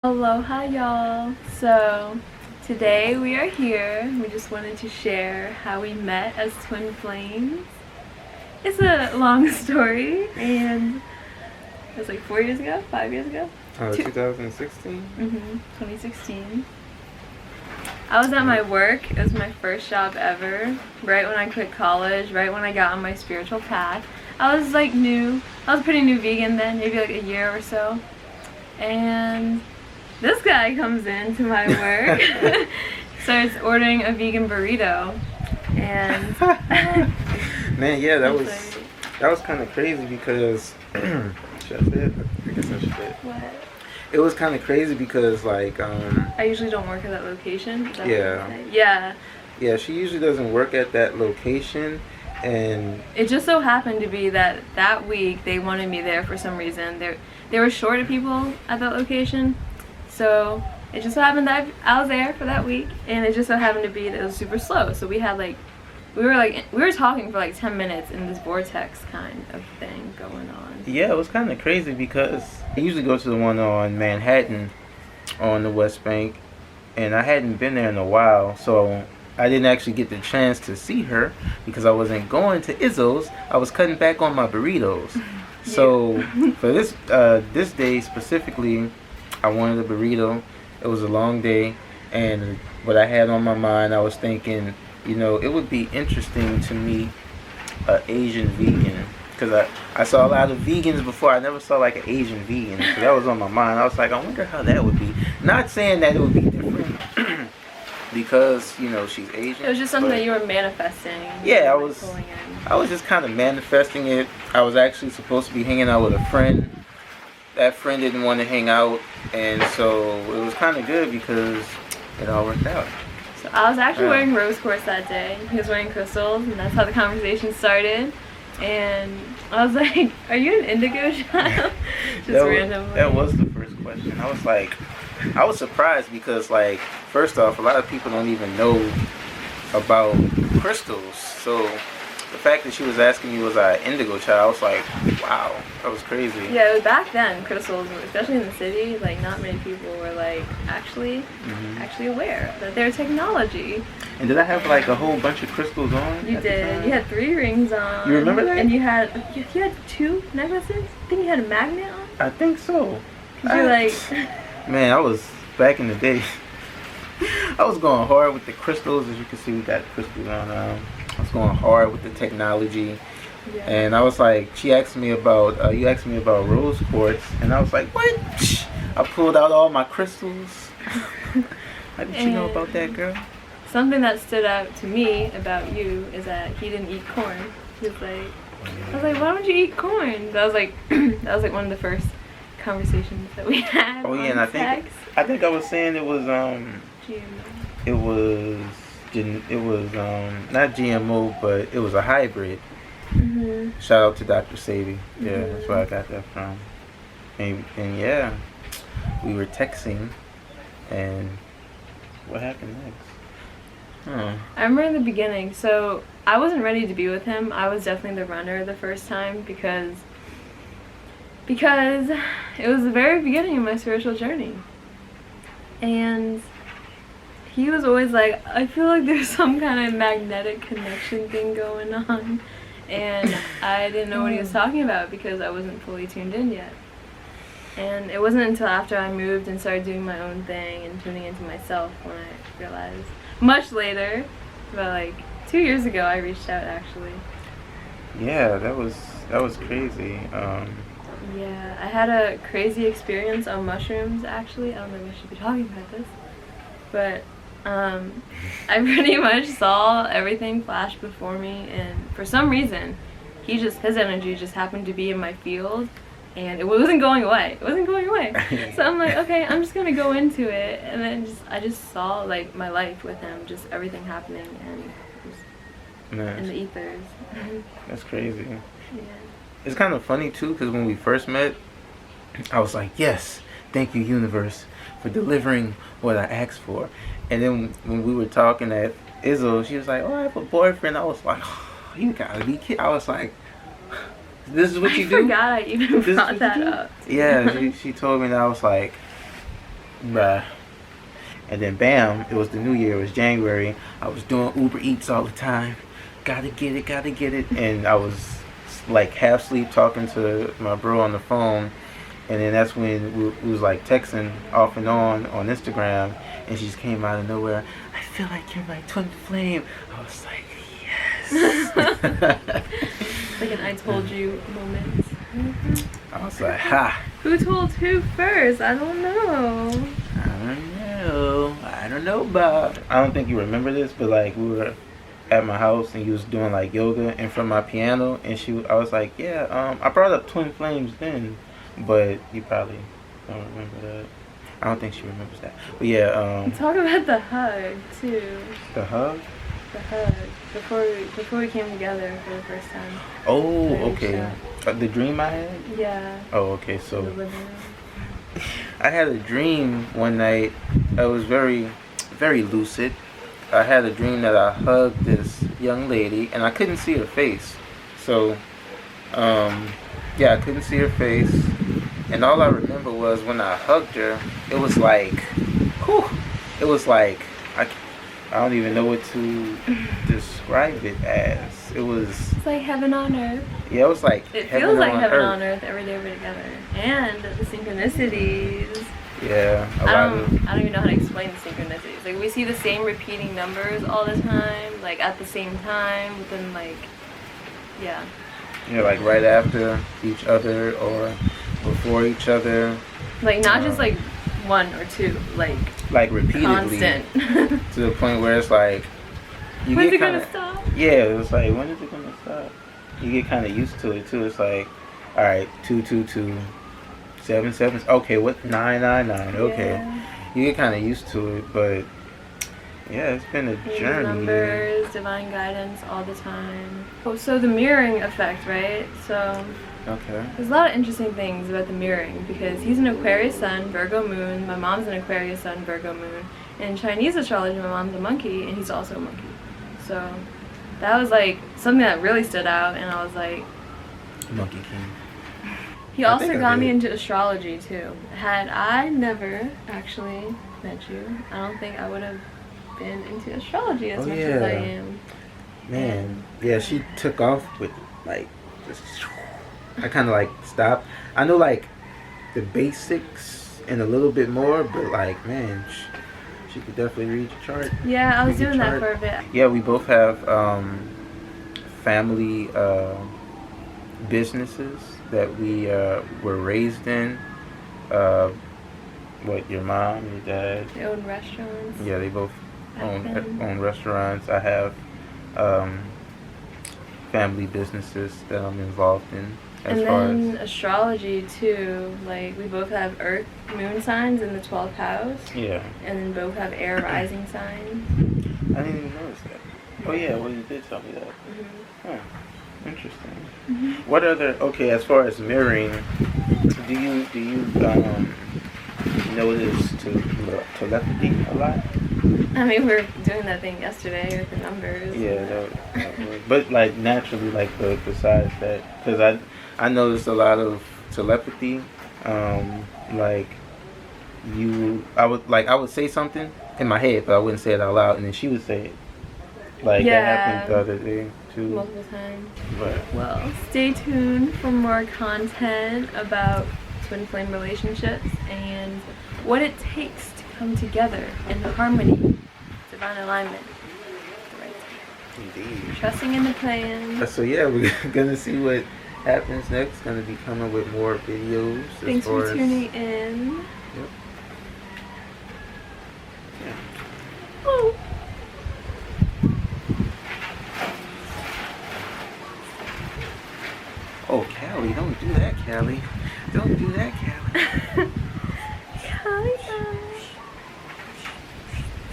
Aloha y'all. So today we are here. We just wanted to share how we met as twin flames. It's a long story and it was like 4 years ago, 5 years ago. 2016? 2016. I was at my work. It was my first job ever. Right when I quit college, right when I got on my spiritual path. I was like new. I was pretty new vegan then, maybe like a year or so. And this guy comes into my work, starts ordering a vegan burrito, and man, yeah, that was kind of crazy because should I say it? I guess I should say it. What? It was kind of crazy because I usually don't work at that location. Is that yeah, what you say? yeah, she usually doesn't work at that location, and it just so happened to be that week they wanted me there for some reason. They were short of people at that location. So it just so happened that I was there for that week, and it just so happened to be that it was super slow. So we were talking for like 10 minutes in this vortex kind of thing going on. yeah, it was kind of crazy because I usually go to the one on Manhattan on the West Bank, and I hadn't been there in a while, so I didn't actually get the chance to see her because I wasn't going to Izzo's. I was cutting back on my burritos. So for this day specifically, I wanted a burrito. It was a long day, and what I had on my mind, I was thinking, it would be interesting to meet an Asian vegan, because I saw a lot of vegans before. I never saw like an Asian vegan, so that was on my mind. I was like, I wonder how that would be. Not saying that it would be different because she's Asian. It was just something that you were manifesting. Yeah, I was just kind of manifesting it. I was actually supposed to be hanging out with a friend. That friend didn't want to hang out, and so it was kind of good because it all worked out. So I was actually wearing rose quartz that day. He was wearing crystals, and that's how the conversation started. And I was like, "Are you an indigo child?" Just randomly. That was the first question. I was surprised because, like, first off, a lot of people don't even know about crystals. So the fact that she was asking me was I an indigo child, I was like, wow, that was crazy. Yeah, it was back then, crystals, especially in the city, like not many people were like actually aware that they're technology. And did I have like a whole bunch of crystals on? You did. You had 3 rings on. You remember that? And you had 2 necklaces? I think you had a magnet on? I think so. You're like... Man, I was, back in the day, I was going hard with the crystals. As you can see, we got crystals on now. I was going hard with the technology. Yeah. And I was like, you asked me about rose quartz, and I was like, what? I pulled out all my crystals. How did you know about that, girl? Something that stood out to me about you is that he didn't eat corn. He was like, I was like, why don't you eat corn? That was like one of the first conversations that we had. Oh yeah, and I think I was saying it was GMO. It was not GMO, but it was a hybrid. Shout out to Dr. Sadie. Yeah, that's where I got that from. And yeah, we were texting, and what happened next? I remember in the beginning, so I wasn't ready to be with him. I was definitely the runner the first time because it was the very beginning of my spiritual journey. And he was always like, I feel like there's some kind of magnetic connection thing going on. And I didn't know what he was talking about because I wasn't fully tuned in yet. And it wasn't until after I moved and started doing my own thing and tuning into myself when I realized, much later, about like 2 years ago, I reached out actually. Yeah, that was crazy. Yeah, I had a crazy experience on mushrooms actually. I don't know if I should be talking about this, but I pretty much saw everything flash before me, and for some reason his energy just happened to be in my field, and it wasn't going away. So I'm like, okay, I'm just gonna go into it, and then I just saw like my life with him, just everything happening, and just in the ethers. That's crazy. Yeah. It's kind of funny too, because when we first met, I was like, yes, thank you, universe, for delivering what I asked for. And then when we were talking at Izzo, she was like, oh, I have a boyfriend. I was like, oh, you gotta be kidding. I was like, this is what you do? I forgot I even brought that up. Yeah, she told me, and I was like, Bruh. And then bam, it was the new year. It was January. I was doing Uber Eats all the time. Gotta get it, gotta get it. And I was like half asleep talking to my bro on the phone. And then that's when we was like texting off and on Instagram. And she just came out of nowhere. I feel like you're my twin flame. I was like, yes. Like an I told you moment. I was like, ha. Who told who first? I don't know. I don't know, Bob. I don't think you remember this, but like we were at my house and you was doing like yoga in front of my piano, and I was like, yeah, I brought up twin flames then, but you probably don't remember that. I don't think she remembers that. But yeah, Talk about the hug too. The hug? The hug before we came together for the first time. Oh, okay. The dream I had? Yeah. Oh, okay. So In the living room. I had a dream one night that was very, very lucid. I had a dream that I hugged this young lady, and I couldn't see her face. So, yeah, I couldn't see her face. And all I remember was when I hugged her, it was like, whew, it was like, I don't even know what to describe it as. It's like heaven on earth. Yeah, it was like It feels like heaven on earth every day we're together. And the synchronicities. Yeah. I don't even know how to explain the synchronicities. Like we see the same repeating numbers all the time, like at the same time, within like, yeah. Yeah, like right after each other or before each other. Like not just like one or two, like repeatedly. constant. To the point where it's like you When's get it kinda, gonna stop? Yeah, it's like when is it gonna stop? You get kind of used to it too. It's like, all right, 222, 7 okay, what 999? Okay, Yeah. you get kind of used to it, but yeah, it's been a journey. Numbers, divine guidance all the time. Oh, so the mirroring effect, right? So Okay. there's a lot of interesting things about the mirroring because he's an Aquarius sun, Virgo moon. My mom's an Aquarius sun, Virgo moon. In Chinese astrology, my mom's a monkey, and he's also a monkey. So that was like something that really stood out, and I was like, Monkey King. he I also think I got me did. into astrology too. Had I never actually met you, I don't think I would have been into astrology as Oh, much as I yeah. am. Man, yeah, she took off with like just. I kind of like stopped. I know like the basics and a little bit more, but like man, she could definitely read the chart. Yeah, I was Read the doing that chart. for a bit. Yeah, we both have family businesses that we were raised in. What, your mom, your dad? They own restaurants. Yeah, they both Back then. own restaurants. I have family businesses that I'm involved in. As And far then astrology too, like we both have Earth moon signs in the 12th house, yeah, and then both have air rising signs. I didn't even notice that. Oh yeah, well you did tell me that. Mm-hmm. Huh. Interesting. What other? Okay, as far as mirroring, do you notice telepathy a lot? I mean, we were doing that thing yesterday with the numbers. Yeah, that was, but like naturally, like besides that, because I noticed a lot of telepathy. Like I would say something in my head, but I wouldn't say it out loud, and then she would say it. Like Yeah. that happened the other day too. Multiple times. But Well, stay tuned for more content about twin flame relationships and what it takes to come together in harmony, divine alignment. The right time. indeed. Trusting in the plan. So yeah, we're gonna see what happens next. Gonna be coming with more videos. Thanks as far for as, tuning in. Yep. Yeah. Oh. Oh, Callie, don't do that, Callie. Don't do that, Callie.